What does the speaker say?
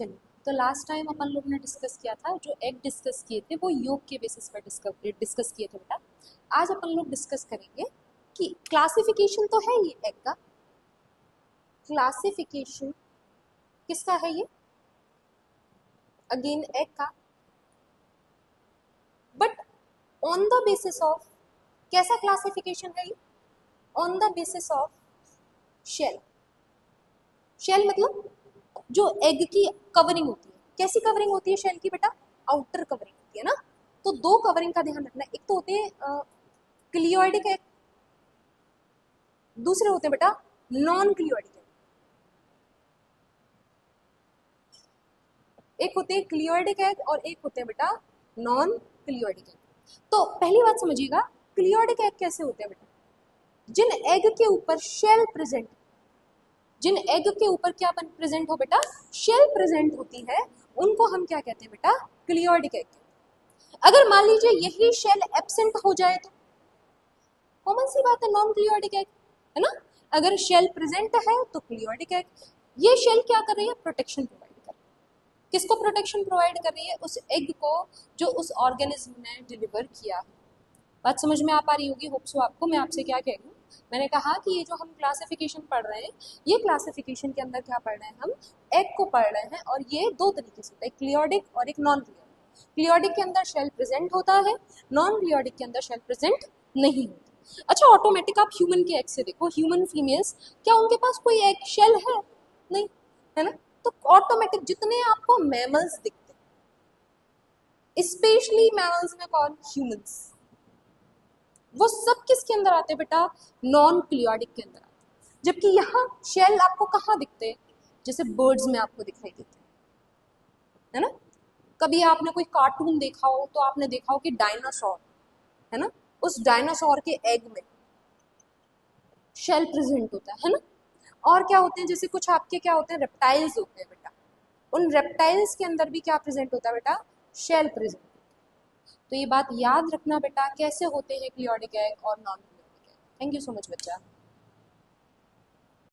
चलिए, तो last time अपन लोग ने डिस्कस किया था, जो एग डिस्कस किए थे वो योग के बेसिस पर डिस्कस किए थे बेटा। आज अपन लोग डिस्कस करेंगे कि क्लासिफिकेशन तो है ये एग का, क्लासिफिकेशन किसका है ये, अगेन एग का, but on the basis of कैसा क्लासिफिकेशन है ये, on the basis of shell. Shell मतलब जो एग की कवरिंग होती है, कैसी कवरिंग होती है शेल की बेटा, आउटर कवरिंग होती है ना। तो दो कवरिंग का ध्यान रखना, एक तो होते हैं क्लियोइडिक एग, दूसरे होते हैं बेटा नॉन क्लियोइडिक एग। एक होते हैं क्लियोइडिक एग और एक होते हैं बेटा नॉन क्लियोइडिक एग। तो पहली बात समझिएगा, क्लियोइडिक एग कैसे होते हैं बेटा, जिन एग के ऊपर शेल प्रेजेंट, जिन एग के ऊपर क्या प्रेजेंट हो बेटा, शेल प्रेजेंट होती है, उनको हम क्या कहते हैं बेटा, क्लियोइडिक एग। अगर मान लीजिए यही शेल एब्सेंट हो जाए तो कॉमन सी बात है, नॉन क्लियोइडिक एग है ना। अगर शेल प्रेजेंट है तो क्लियोइडिक एग। ये शेल क्या कर रही है, प्रोटेक्शन प्रोवाइड कर रही है। किसको प्रोटेक्शन प्रोवाइड कर रही है, उस एग को जो उस ऑर्गेनिज्म ने डिलीवर किया है। बात समझ में आ पा रही होगी, होप सो आपको। मैं आपसे क्या कह रही हूँ, मैंने कहा कि ये जो हम क्लासिफिकेशन पढ़ रहे हैं, ये क्लासिफिकेशन के अंदर क्या पढ़ रहे हैं, हम एग को पढ़ रहे हैं, और ये दो तरीके से होता है, एक क्लियोडिक और एक नॉन क्लियोडिक। क्लियोडिक के अंदर शेल प्रेजेंट होता है, नॉन क्लियोडिक के अंदर शेल प्रेजेंट नहीं होता। अच्छा, ऑटोमेटिक आप ह्यूमन के एग से देखो, ह्यूमन फीमेल्स, क्या उनके पास कोई एग शेल है, नहीं है ना। तो ऑटोमेटिक जितने आपको मैमल्स दिखते हैं, स्पेशली मैमल्स में कौन, ह्यूमंस, वो सब किसके अंदर आते हैं बेटा, नॉन क्लियोडिक के अंदर आते हैं। जबकि यहाँ शेल आपको कहाँ दिखते हैं, जैसे बर्ड्स में आपको दिखाई देते हैं, है ना। कभी आपने कोई कार्टून देखा हो तो आपने देखा हो कि डायनासोर है ना, उस डायनासोर के एग में शेल प्रेजेंट होता है ना। और क्या होते हैं, जैसे कुछ आपके क्या होते हैं, रेप्टाइल्स होते हैं बेटा, उन रेप्टाइल्स के अंदर भी क्या प्रेजेंट होता है बेटा, शेल प्रेजेंट। तो ये बात याद रखना बेटा, कैसे होते हैं क्लियोडिक एग और non cleidoic egg. Thank you so much बच्चा।